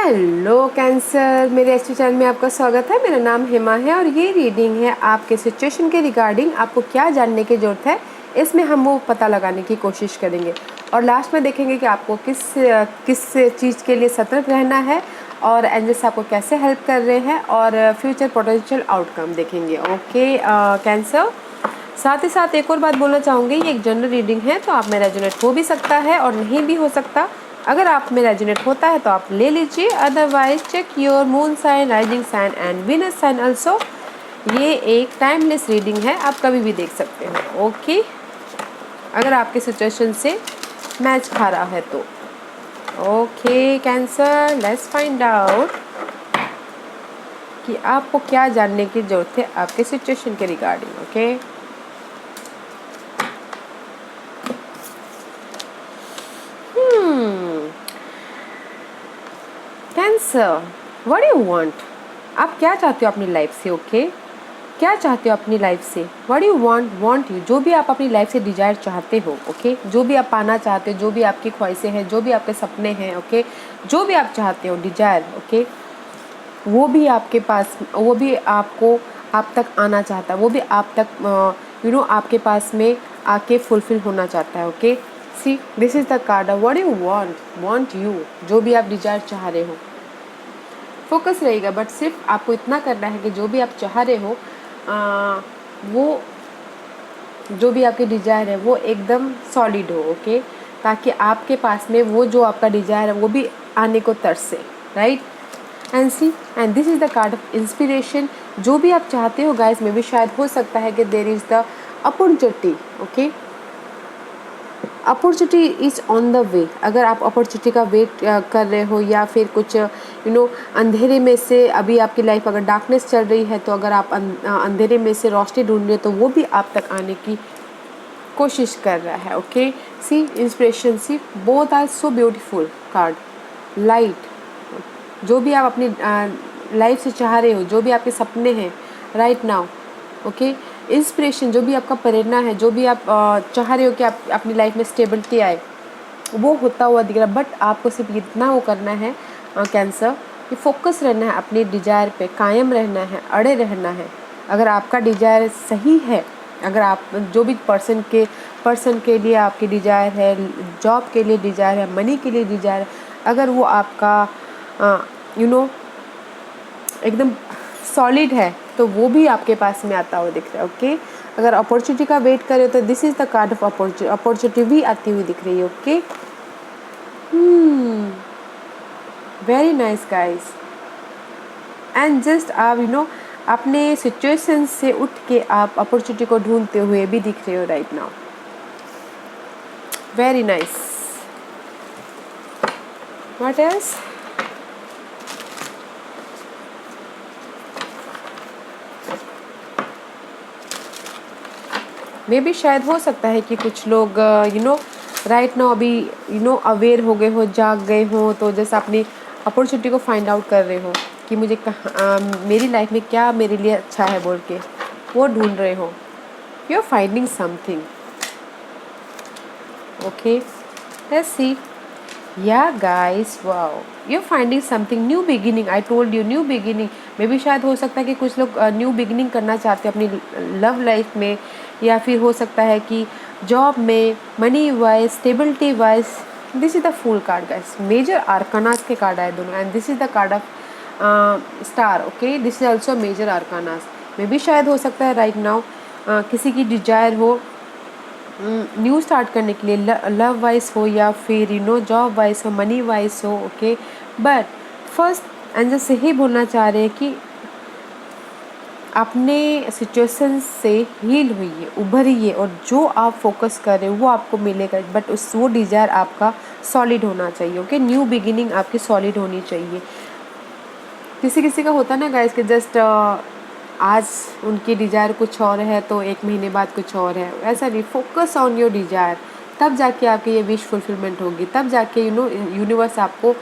Hello cancer, मेरे H channel में आपका स्वागत है। मेरा नाम हेमा है और ये रीडिंग है आपके सिचुएशन के रिगार्डिंग। आपको क्या जानने की ज़रूरत है इसमें हम वो पता लगाने की कोशिश करेंगे और लास्ट में देखेंगे कि आपको किस चीज़ के लिए सतर्क रहना है और एंजल्स आपको कैसे हेल्प कर रहे हैं और फ्यूचर पोटेंशियल आउटकम देखेंगे। ओके कैंसर, साथ ही साथ एक और बात बोलना चाहूँगी, ये एक जनरल रीडिंग है तो आप में रेजोनेट हो भी सकता है और नहीं भी हो सकता। अगर आप में रेजोनेट होता है तो आप ले लीजिए, otherwise check your moon sign, rising sign and Venus sign also. ये एक टाइमलेस रीडिंग है, आप कभी भी देख सकते हो। ओके, अगर आपके सिचुएशन से मैच खा रहा है तो। Okay cancer, let's find out कि आपको क्या जानने की जरूरत है आपके सिचुएशन के regarding. Okay cancer, what you want, आप क्या चाहते हो अपनी लाइफ से। ओके क्या चाहते हो अपनी लाइफ से, व्हाट यू वांट यू, जो भी आप अपनी लाइफ से डिजायर चाहते हो। ओके जो भी आप पाना चाहते हो, जो भी आपकी ख्वाहिशें हैं, जो भी आपके सपने हैं, ओके जो भी आप चाहते हो डिजायर, ओके वो भी आपके पास, वो भी आपको आप तक आना चाहता है, वो भी आप तक आपके पास में आके फुलफिल होना चाहता है। Okay see this is the card, what you want you, जो भी आप डिजायर चाह रहे हो फोकस रहेगा। बट सिर्फ आपको इतना करना है कि जो भी आप चाह रहे हो वो जो भी आपके डिजायर है वो एकदम सॉलिड हो। ओके ताकि आपके पास में वो जो आपका डिजायर है वो भी आने को तरसे, right. And see and this is the card of inspiration. जो भी आप चाहते हो गाइस में भी शायद हो सकता है कि there is the opportunity. Okay opportunity is on the way. अगर आप अपॉर्चुनिटी का वेट कर रहे हो या फिर कुछ अंधेरे में से, अभी आपकी लाइफ अगर डार्कनेस चल रही है तो अगर आप अंधेरे में से रोशनी ढूंढ रहे हो तो वो भी आप तक आने की कोशिश कर रहा है। Okay see inspiration, see both are so beautiful card. Light, जो भी आप अपनी लाइफ से चाह रहे हो, जो भी आपके सपने हैं राइट नाउ। ओके इंस्पिरेशन, जो भी आपका प्रेरणा है, जो भी आप चाह रहे हो कि आप अपनी लाइफ में स्टेबिलिटी आए, वो होता हुआ दिख रहा है। बट आपको सिर्फ इतना वो करना है कैंसर कि फोकस रहना है अपने डिजायर पे, कायम रहना है, अड़े रहना है। अगर आपका डिजायर सही है, अगर आप जो भी पर्सन के लिए आपकी डिजायर है, जॉब के लिए डिजायर है, मनी के लिए डिजायर है, अगर वो आपका एकदम सॉलिड है तो वो भी आपके पास में आता हुआ दिख रहा है। ओके अगर अपॉर्चुनिटी का वेट करे तो this is the card of opportunity भी आती हुई दिख रही है। Okay very nice guys. And just आप अपने सिचुएशन से उठ के आप अपॉर्चुनिटी को ढूंढते हुए भी दिख रहे हो right now. Very nice. What else, maybe शायद हो सकता है कि कुछ लोग राइट नाउ अभी अवेयर हो गए हो, जाग गए हो, तो जैसे अपनी अपॉर्चुनिटी को फाइंड आउट कर रहे हो कि मुझे मेरी लाइफ में क्या मेरे लिए अच्छा है बोल के वो ढूंढ रहे हो। You are finding something. Okay let's see yeah guys, wow you are finding something, new beginning. I told you new beginning. Maybe शायद हो सकता है कि कुछ लोग न्यू बिगिनिंग करना चाहते हैं अपनी लव लाइफ में, या फिर हो सकता है कि जॉब में, money wise, stability wise. This is the fool card guys, major arcanas के कार्ड आए दोनों। And this is the card of star. Okay this is also major arcanas. Maybe शायद हो सकता है राइट नाउ किसी की डिजायर हो न्यू स्टार्ट करने के लिए, लव वाइज हो या फिर जॉब वाइज हो, मनी वाइज हो। ओके बट फर्स्ट एंजल से ही बोलना चाह रहे हैं कि अपने सिचुएशन से हील होइए, उभरिए और जो आप फोकस कर रहे हो वो आपको मिलेगा। बट वो डिज़ायर आपका सॉलिड होना चाहिए। ओके न्यू बिगिनिंग आपकी सॉलिड होनी चाहिए। किसी किसी का होता ना गाइस कि जस्ट आज उनकी डिज़ायर कुछ और है तो एक महीने बाद कुछ और है, ऐसा नहीं। फोकस ऑन योर डिज़ायर, तब जाके आपकी ये विश फुलफिलमेंट होगी, तब जाके यूनिवर्स आपको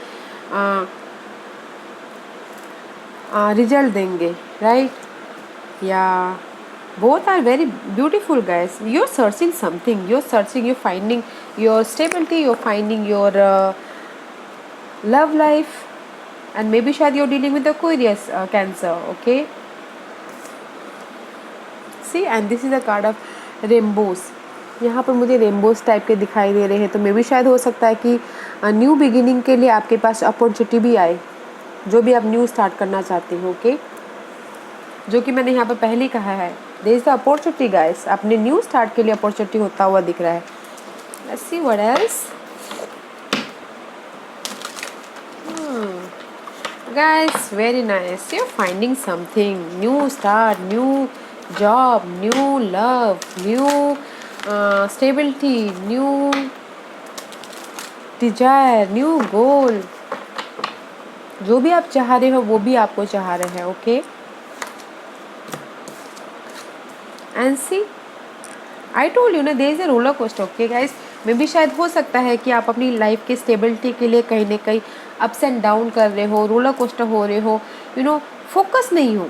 रिजल्ट देंगे, right. Yeah, both are very beautiful guys. You're searching something, you're finding your stability, you're finding your love life, and maybe शायद you are dealing with Aquarius Cancer, okay. See and this is the card of rainbows. यहाँ पर मुझे rainbows type के दिखाई दे रहे हैं, तो may be शायद हो सकता है कि न्यू बिगिनिंग के लिए आपके पास अपॉर्चुनिटी भी आए, जो भी आप न्यू स्टार्ट करना चाहते हो, ओके। जो कि मैंने यहाँ पर पहले ही कहा है, there is the opportunity guys, अपने न्यू स्टार्ट के लिए अपॉर्चुनिटी होता हुआ दिख रहा है। Let's see what else. Guys, very nice. You're finding something new start, new job, new love, new stability, new desire, new goal. जो भी आप चाह रहे हो वो भी आपको चाह रहे हैं, okay. And see I told you ना, there is a roller coaster, okay guys. Maybe शायद हो सकता है कि आप अपनी लाइफ के स्टेबिलिटी के लिए कहीं ना कहीं अप्स एंड डाउन कर रहे हो, रोलर कोस्टर हो रहे हो, यू नो, फोकस नहीं हो।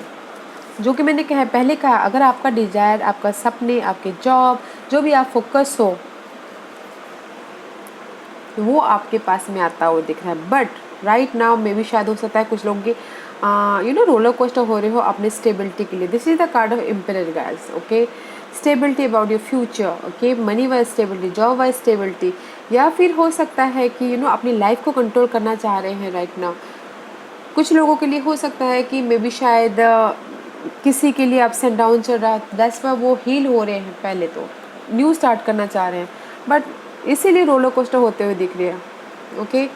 जो कि मैंने कहा पहले कहा, अगर आपका डिजायर, आपका सपने, आपके जॉब, जो भी आप फोकस हो, वो आपके पास में आता हुआ दिख रहा है। बट राइट नाउ मे भी शायद हो सकता है कुछ लोगों के यू नो रोलर कोस्टर हो रहे हो अपने स्टेबिलिटी के लिए। This is the card of emperor guys, okay. Stability about your future, okay. Money wise stability, job wise stability, या फिर हो सकता है कि यू नो अपनी लाइफ को कंट्रोल करना चाह रहे हैं राइट नाउ। कुछ लोगों के लिए हो सकता है कि मे बी शायद किसी के लिए अप्स एंड डाउन चल रहा है, दैट्स वाई वो हील हो रहे हैं, पहले तो न्यू स्टार्ट करना चाह रहे हैं, बट इसीलिए रोलर कोस्टर होते हुए दिख रहे हैं, ओके।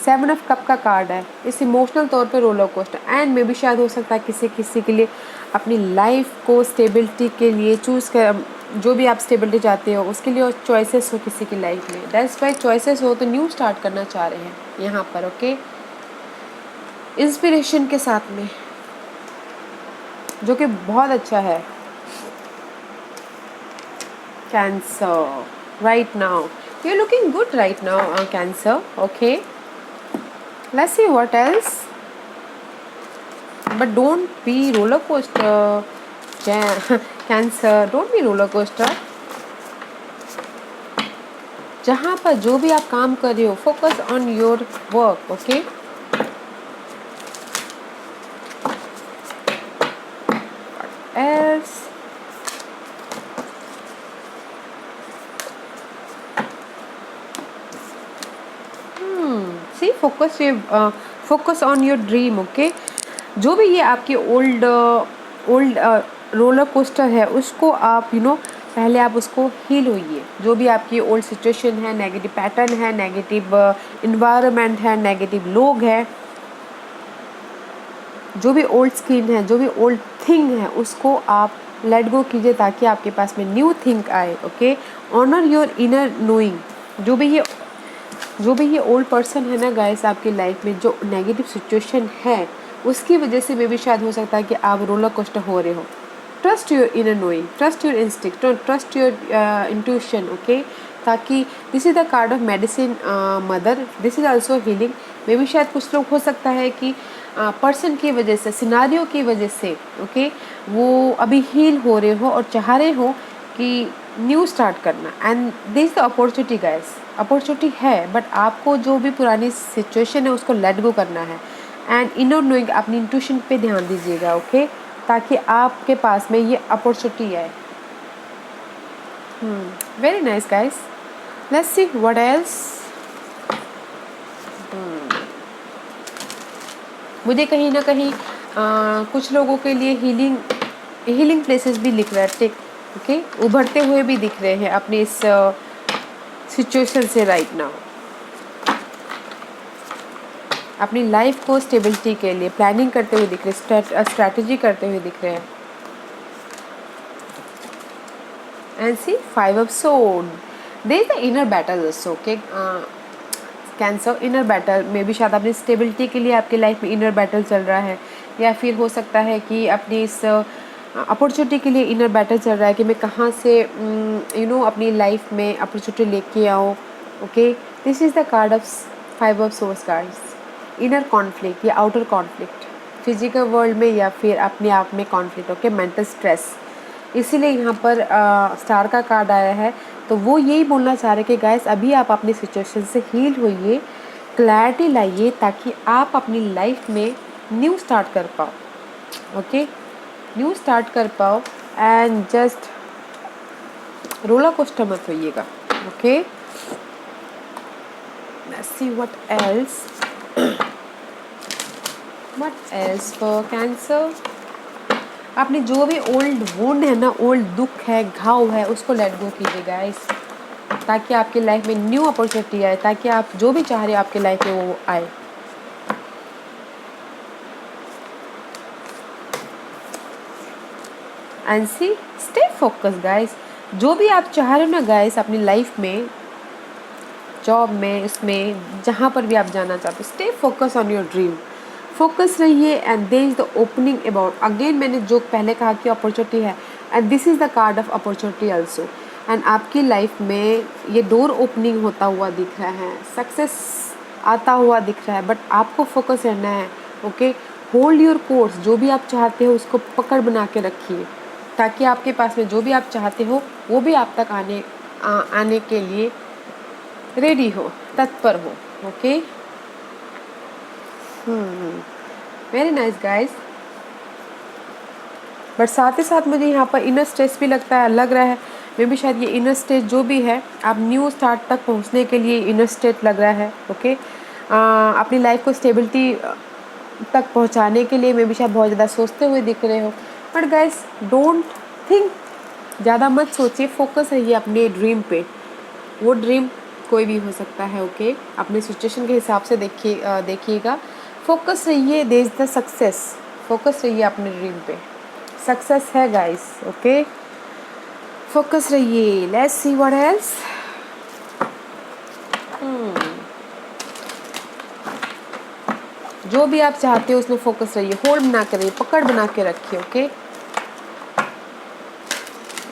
7 ऑफ कप का कार्ड है, इस इमोशनल तौर पे रोलर कोस्टर। एंड मे भी शायद हो सकता है किसी के लिए अपनी लाइफ को स्टेबिलिटी के लिए चूज़ कर, जो भी आप स्टेबिलिटी चाहते हो उसके लिए चॉइसेस हो किसी की लाइफ में, दैट्स वाई चॉइसेस हो तो न्यू स्टार्ट करना चाह रहे हैं यहाँ पर, ओके। इंस्पिरेशन के साथ में, जो कि बहुत अच्छा है। Cancer, right now you are looking good right now Cancer, okay. Let's see what else. But don't be roller coaster. Cancer, don't be roller coaster. जहाँ पर जो भी आप काम कर रहे हो, focus on your work, okay? What else? See, focus on your dream, okay? जो भी ये आपकी ओल्ड रोलर कोस्टर है उसको आप यू नो पहले आप उसको हील होइए। जो भी आपकी ओल्ड सिचुएशन है, नेगेटिव पैटर्न है, नेगेटिव इन्वायरमेंट है, नेगेटिव लोग हैं, जो भी ओल्ड स्किन है, जो भी ओल्ड थिंग है, उसको आप लेट गो कीजिए ताकि आपके पास में न्यू थिंग आए, okay. Honour your inner knowing. जो भी ये ओल्ड पर्सन है ना गाइस आपकी लाइफ में, जो नेगेटिव सिचुएशन है उसकी वजह से मे भी शायद हो सकता है कि आप रोलर कोस्टर हो रहे हो। Trust your inner knowing, trust your instinct, trust your intuition, okay. ताकि this is the card of medicine mother, this is also healing. Maybe शायद कुछ लोग हो सकता है कि पर्सन की वजह से, सिनारियो की वजह से, ओके, वो अभी हील हो रहे हो और चाह रहे हो कि न्यू स्टार्ट करना। And this is the opportunity guys, opportunity है, बट आपको जो भी पुरानी सिचुएशन है उसको लेट गो करना है। एंड इनर नोइंग, अपनी इंट्यूशन पे ध्यान दीजिएगा, ओके, ताकि आपके पास में ये अपॉर्चुनिटी आए। Very nice guys, let's see what else. मुझे कहीं ना कहीं कुछ लोगों के लिए हीलिंग प्लेसेस भी लिख रहा है, ओके, उभरते हुए भी दिख रहे हैं अपनी इस सिचुएशन से राइट नाउ। अपनी लाइफ को स्टेबिलिटी के लिए प्लानिंग करते हुए दिख रहे हैं, स्ट्रैटेजी करते हुए दिख रहे हैं। And see 5 of sword, there is the inner battle also, okay. Cancer, inner battle में भी शायद अपनी स्टेबिलिटी के लिए आपकी लाइफ में इनर बैटल चल रहा है, या फिर हो सकता है कि अपनी इस अपॉर्चुनिटी के लिए इनर बैटल चल रहा है कि मैं कहाँ से यू नो अपनी लाइफ में अपॉर्चुनिटी लेके आऊँ, okay. This is the card of 5 of source guys. Inner conflict या आउटर कॉन्फ्लिक्ट, फिजिकल वर्ल्ड में या फिर अपने आप में कॉन्फ्लिक्ट, ओके, मेंटल स्ट्रेस। इसीलिए यहाँ पर स्टार का कार्ड आया है। तो वो यही बोलना चाह रहे कि गाइस अभी आप अपनी सिचुएशन से हील होइए, क्लैरिटी लाइए ताकि आप अपनी लाइफ में न्यू स्टार्ट कर पाओ, ओके, न्यू स्टार्ट कर पाओ एंड जस्ट रोलर कोस्टर मत होइएगा, okay. Let's see what else for Cancer. आपने जो भी ओल्ड वुंड है ना, ओल्ड दुख है, घाव है, उसको लेट गो कीजिए गाइस, ताकि आपकी लाइफ में न्यू अपॉर्चुनिटी आए, ताकि आप जो भी चाह रहे हो आपकी लाइफ में वो आए। And see stay focus guys, जो भी आप चाह रहे हो ना गाइस अपनी लाइफ में, जॉब में, इसमें जहाँ पर भी आप जाना चाहते हो, stay focus on your dream, focus रहिए and there is the opening about. Again मैंने जो पहले कहा कि अपॉर्चुनिटी है and this is the card of opportunity also. And आपकी लाइफ में ये डोर ओपनिंग होता हुआ दिख रहा है, सक्सेस आता हुआ दिख रहा है, बट आपको फोकस रहना है, ओके। होल्ड योर कोर्स, जो भी आप चाहते हो उसको पकड़ बना के रखिए, ताकि आपके पास में जो भी आप चाहते हो वो भी आप तक आने के लिए रेडी हो, तत्पर हो, okay. Very nice guys. But साथ ही साथ मुझे यहाँ पर इनर स्ट्रेस भी लग रहा है, मे भी शायद ये इनर स्टेट जो भी है, आप न्यू स्टार्ट तक पहुँचने के लिए इनर स्टेट लग रहा है, ओके। अपनी लाइफ को स्टेबिलिटी तक पहुँचाने के लिए मे भी शायद बहुत ज़्यादा सोचते हुए दिख रहे हो, बट गाइस डोंट थिंक, ज़्यादा मत सोचिए, फोकस रहिए अपने ड्रीम पे। वो ड्रीम कोई भी हो सकता है, ओके। अपने सिचुएशन के हिसाब से देखिएगा, फोकस रहिए, there is the success, focus रहिए अपने ड्रीम पे, सक्सेस है गाइस, ओके, फोकस रहिए। Let's see what else. जो भी आप चाहते हो उसमें फोकस रहिए, होल्ड बना के रहिए, पकड़ बना के रखिए, okay.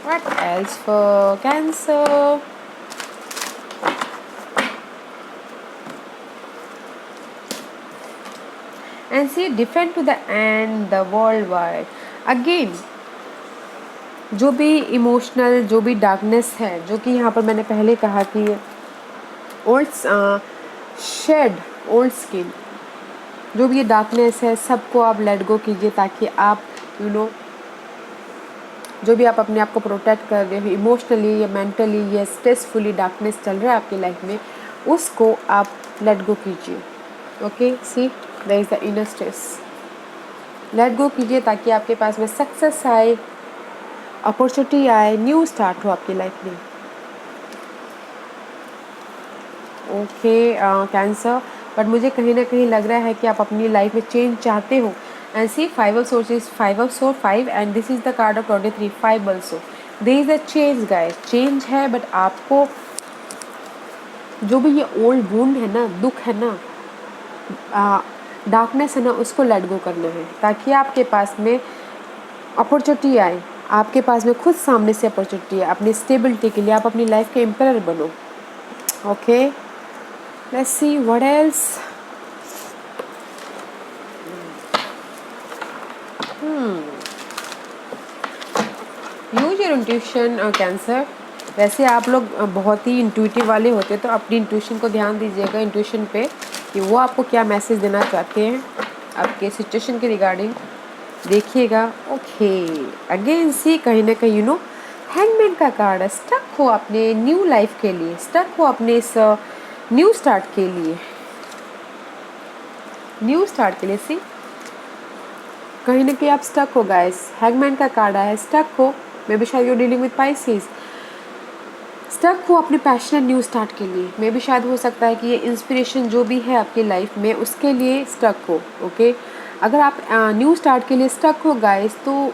What else for cancer. And see defend to the end the worldwide again। जो भी इमोशनल, जो भी डार्कनेस है, जो कि यहाँ पर मैंने पहले कहा कि ओल्ड शेड ओल्ड स्किन, जो भी ये डार्कनेस है सबको आप लेट गो कीजिए, ताकि आप यू नो जो भी आप अपने आप को प्रोटेक्ट कर रहे हो इमोशनली या मेंटली या स्ट्रेसफुली डार्कनेस चल रहा है आपकी लाइफ में, उसको आप लेट गो कीजिए, okay. See there is the inner stress, let go कीजिए ताकि आपके पास में सक्सेस आए, अपॉर्चुनिटी आए, न्यू स्टार्ट हो आपकी लाइफ में, ओके। कैंसर, बट मुझे कहीं ना कहीं लग रहा है कि आप अपनी लाइफ में चेंज चाहते हो। And see 5 of source is 5 of source 5 and this is the card of 23 5 also. There is a change guys, change है, बट आपको जो भी ये ओल्ड वुंड है ना, दुख है ना, डार्कनेस है ना, उसको लेट गो करना है, ताकि आपके पास में अपॉर्चुनिटी आए, आपके पास में खुद सामने से अपॉर्चुनिटी है अपनी स्टेबिलिटी के लिए, आप अपनी लाइफ के एम्पायर बनो, okay. Let's see what else. Use your intuition cancer. वैसे आप लोग बहुत ही इंट्यूटिव वाले होते, तो अपनी इंट्यूशन को ध्यान दीजिएगा, इंट्यूशन पे, कि वो आपको क्या मैसेज देना चाहते हैं आपके सिचुएशन के रिगार्डिंग, देखिएगा, ओके। अगेन सी कहीं ना कहीं हैंगमैन का कार्ड है, स्टक हो अपने न्यू लाइफ के लिए, स्टक हो अपने इस न्यू स्टार्ट के लिए, न्यू स्टार्ट के लिए। सी कहीं ना कहीं आप स्टक हो गाइस, हैंगमैन का कार्ड आया है, स्टक हो, मे बी शायद you dealing with Pisces, stuck हो अपने पैशनेट न्यू स्टार्ट के लिए, मे भी शायद हो सकता है कि ये इंस्पिरेशन जो भी है आपकी लाइफ में उसके लिए स्टक हो, ओके। अगर आप न्यू स्टार्ट के लिए स्टक हो गाइस, तो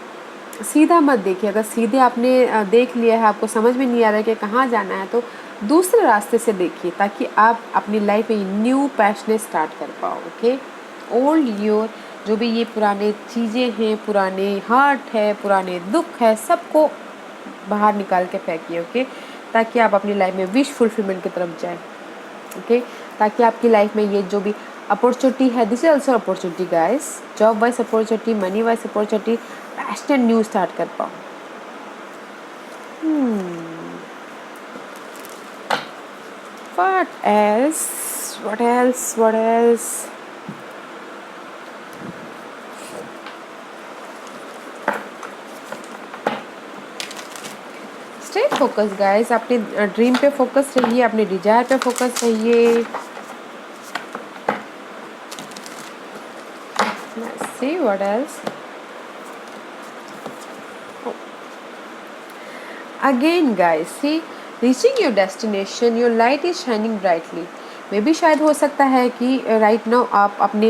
सीधा मत देखिए, अगर सीधे आपने देख लिया है, आपको समझ में नहीं आ रहा है कि कहाँ जाना है, तो दूसरे रास्ते से देखिए, ताकि आप अपनी लाइफ में न्यू पैशनेट स्टार्ट कर पाओ, ओके। ओल्ड योर जो भी ये पुराने चीज़ें हैं, पुराने हर्ट है, पुराने दुख है, सबको बाहर निकाल के फेंकिए, ओके, ताकि आप अपनी लाइफ में विश फुलफिलमेंट की तरफ जाएं, ओके। ताकि आपकी लाइफ में ये जो भी अपॉर्चुनिटी है, this is also opportunity guys, job wise opportunity, money wise opportunity, passionate new start कर पाओ। What else? What else? What else? Stay focus guys, अपने ड्रीम पे फोकस रहिए, अपने डिजायर पे फोकस रहिए. Let's see what else. Again guys, see, reaching your destination, your light is shining brightly. मे भी शायद हो सकता है कि राइट नाउ आप अपने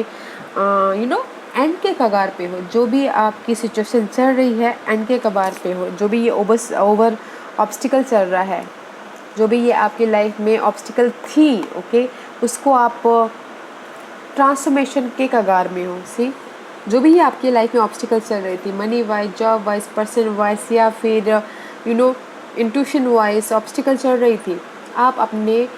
एंड के कगार पे हो. जो भी आपकी सिचुएशन चल रही है, एंड के कगार पे हो. जो भी ये ओवर ऑब्स्टिकल चल रहा है, जो भी ये आपकी लाइफ में ऑब्स्टिकल थी, ओके, उसको आप ट्रांसफॉर्मेशन के कगार में हो. सी, जो भी आपकी लाइफ में ऑब्स्टिकल चल रही थी, money wise, job wise, person wise, या फिर इंट्यूशन वाइज ऑब्स्टिकल चल रही थी, आप अपने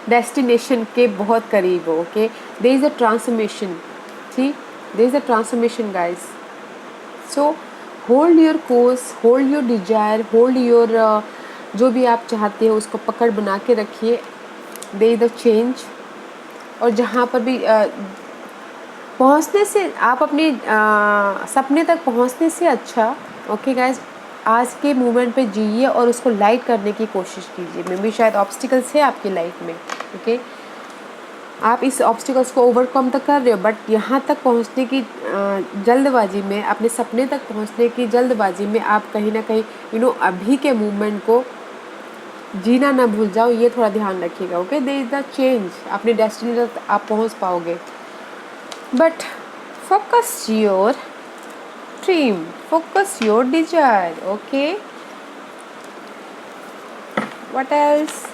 डेस्टिनेशन के बहुत करीब हो. Okay, there is a transformation. See, there is a transformation guys. So hold your course, hold your desire, hold your जो भी आप चाहते हो उसको पकड़ बना के रखिए. There is a change. और जहाँ पर भी पहुँचने से, आप अपने सपने तक पहुँचने से अच्छा, ओके गाइज, आज के मोमेंट पे जिए और उसको लाइट करने की कोशिश कीजिए. मे भी शायद ऑब्स्टिकल्स है आपकी लाइफ में, ओके, आप इस ऑब्स्टिकल्स को ओवरकम तो कर रहे हो, बट यहाँ तक पहुँचने की जल्दबाजी में, अपने सपने तक पहुँचने की जल्दबाजी में आप कहीं ना कहीं अभी के मोमेंट को जीना ना भूल जाओ. ये थोड़ा ध्यान रखिएगा. Okay, there is the change. अपने डेस्टिनी तक आप पहुँच पाओगे, but focus your dream, focus your desire. Okay, what else?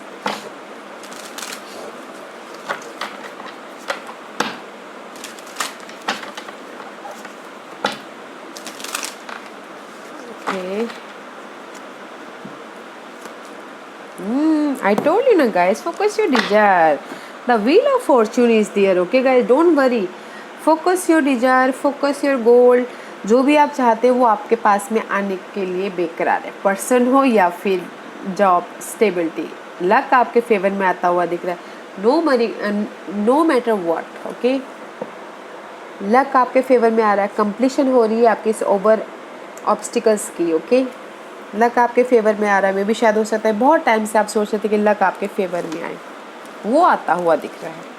Okay. I told you na guys, focus your desire. The wheel of fortune is there. Okay guys, don't worry. Focus your desire, focus your goal. जो भी आप चाहते हो वो आपके पास में आने के लिए बेकरार है. पर्सन हो या फिर जॉब स्टेबिलिटी, लक आपके फेवर में आता हुआ दिख रहा है. No money, no matter what. Okay, luck आपके फेवर में आ रहा है. कंप्लीशन हो रही है आपकी इस ओवर ऑब्स्टिकल्स की. ओके, लक आपके फेवर में आ रहा है. मे भी शायद हो सकता है बहुत टाइम से आप सोच रहे थे कि लक आपके फेवर में आए, वो आता हुआ दिख रहा है.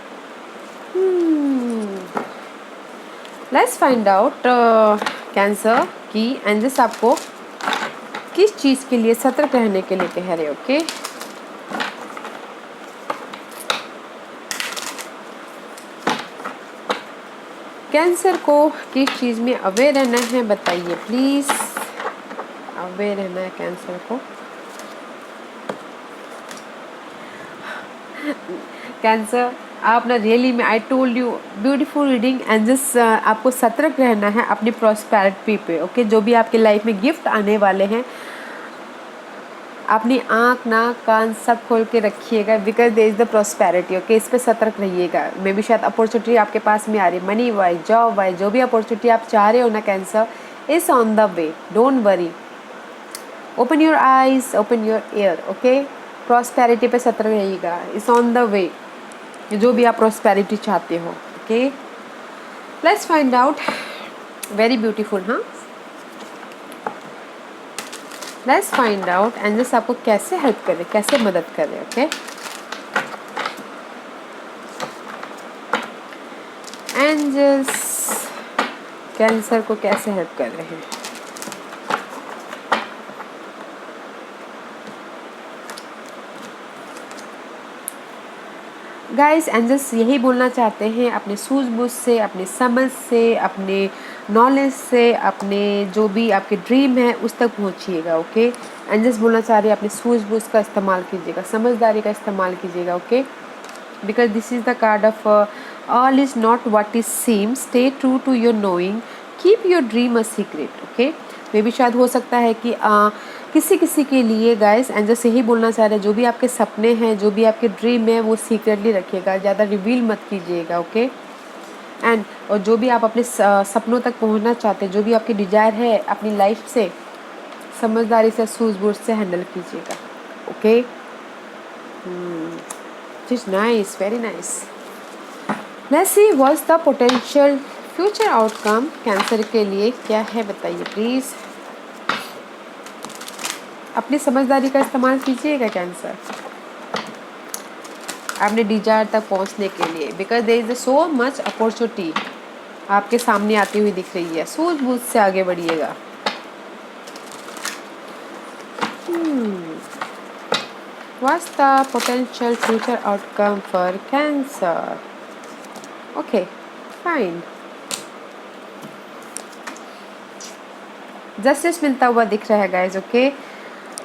लेट्स फाइंड आउट कैंसर की एंजल्स आपको किस चीज़ के लिए सतर्क रहने के लिए कह रहे. ओके, कैंसर को किस चीज़ में अवेयर रहना है बताइए प्लीज़. अवेयर रहना है कैंसर को. कैंसर, आप ना रियली में, I told you, beautiful reading. Angels आपको सतर्क रहना है अपनी प्रॉस्पेरिटी पे. ओके, जो भी आपकी लाइफ में गिफ्ट आने वाले हैं, अपनी आँख नाक कान सब खोल के रखिएगा, because there is the prosperity. Okay, इस पर सतर्क रहिएगा. मे भी शायद अपॉर्चुनिटी आपके पास में आ रही है, मनी वाइज, जॉब वाइज, जो भी अपॉर्चुनिटी आप चाह रहे हो ना, cancer is on the way. Don't worry, open your eyes, open your year. Okay, prosperity पे सतर्क रहिएगा. इट्स ऑन द वे, जो भी आप प्रॉस्पेरिटी चाहते हो. Okay, let's find out. Very beautiful. हाँ, लेट्स फाइंड आउट एंजल्स आपको कैसे हेल्प कर रहे, कैसे मदद कर रहे. ओके, एंजल्स कैंसर को कैसे हेल्प कर रहे हैं. गाइस, एंजल्स यही बोलना चाहते हैं, अपने सूझबूझ से, अपने समझ से, अपने नॉलेज से, अपने जो भी आपके ड्रीम है उस तक पहुंचिएगा. ओके, एंजल्स बोलना चाह रहे हैं अपने सूझबूझ का इस्तेमाल कीजिएगा, समझदारी का इस्तेमाल कीजिएगा. Okay, because this is the card of all is not what is seem, stay true to your knowing, keep your dream a secret. Okay, maybe शायद हो सकता है कि किसी किसी के लिए गाइस एंजल्स यही बोलना चाह रहे हैं, जो भी आपके सपने हैं, जो भी आपके ड्रीम है, वो सीक्रेटली रखिएगा, ज़्यादा रिवील मत कीजिएगा. ओके, एंड और जो भी आप अपने सपनों तक पहुंचना चाहते हैं, जो भी आपकी डिजायर है अपनी लाइफ से, समझदारी से, सूझबूझ से हैंडल कीजिएगा. Okay, It is nice, very nice. Let's see what's the potential future outcome cancer के लिए क्या है, बताइए प्लीज़। अपनी समझदारी का इस्तेमाल कीजिएगा कैंसर अपने डिजायर तक पहुंचने के लिए, because there is so much opportunity आपके सामने आती हुई दिख रही है। सूझबूझ से आगे बढ़िएगा। What's the potential future outcome for cancer? Okay, fine. Justice मिलता हुआ दिख रहा है गाइज। ओके,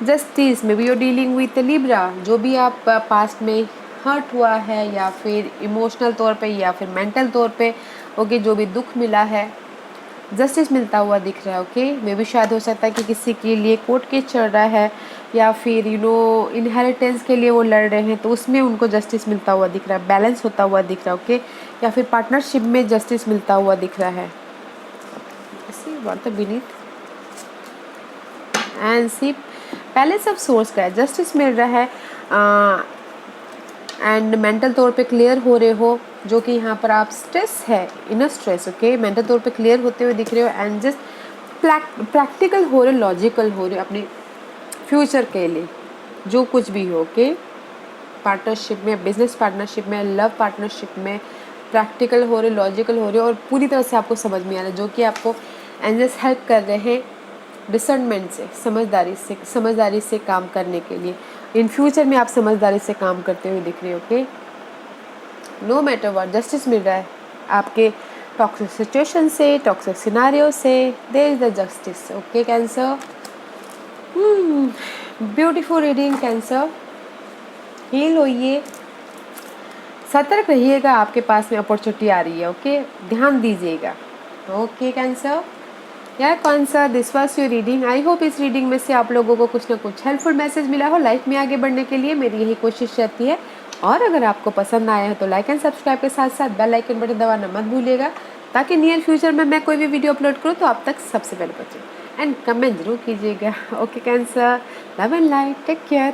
जस्टिस में भी यू डीलिंग विथ लिब्रा। जो भी आप पास्ट में हर्ट हुआ है या फिर इमोशनल तौर पे या फिर मेंटल तौर पे, ओके, जो भी दुख मिला है, जस्टिस मिलता हुआ दिख रहा है। ओके, मे भी शायद हो सकता है कि किसी के लिए कोर्ट केस चल रहा है या फिर इनहेरिटेंस के लिए वो लड़ रहे हैं, तो उसमें उनको जस्टिस मिलता हुआ दिख रहा है, बैलेंस होता हुआ दिख रहा है। ओके, या फिर पार्टनरशिप में जस्टिस मिलता हुआ दिख रहा है। बीनीथ एंड सी पहले सब सोर्स का है, जस्टिस मिल रहा है एंड मेंटल तौर पे क्लियर हो रहे हो, जो कि यहाँ पर आप स्ट्रेस है, इनर स्ट्रेस। ओके, मेंटल तौर पे क्लियर होते हुए दिख रहे हो एंड जस्ट प्रैक्टिकल हो रहे, लॉजिकल हो रहे अपने फ्यूचर के लिए, जो कुछ भी हो। ओके, पार्टनरशिप में, बिजनेस पार्टनरशिप में, लव पार्टनरशिप में प्रैक्टिकल हो रहे, लॉजिकल हो रहे और पूरी तरह से आपको समझ में आ रहा है, जो कि आपको एंजल्स हेल्प कर रहे हैं डिसर्नमेंट से, समझदारी से काम करने के लिए। इन फ्यूचर में आप समझदारी से काम करते हुए दिख रहे हो। Okay, no matter what, justice मिल रहा है आपके टॉक्सिक सिचुएशन से, टॉक्सिक सिनारियो से, there is the justice. Okay Cancer, beautiful reading Cancer. Heal होइए, सतर्क रहिएगा, आपके पास में अपॉर्चुनिटी आ रही है। ओके, ध्यान दीजिएगा। ओके कैंसर, यार cancer, this was your reading. I hope इस रीडिंग में से आप लोगों को कुछ ना कुछ हेल्पफुल मैसेज मिला हो लाइफ में आगे बढ़ने के लिए। मेरी यही कोशिश रहती है। और अगर आपको पसंद आया है तो लाइक एंड सब्सक्राइब के साथ साथ बेल आइकन बटन दबाना मत भूलिएगा, ताकि नियर फ्यूचर में मैं कोई भी वीडियो अपलोड करूँ तो आप तक सबसे पहले पहुँचे। एंड कमेंट जरूर कीजिएगा। Okay Cancer, love and light, take care.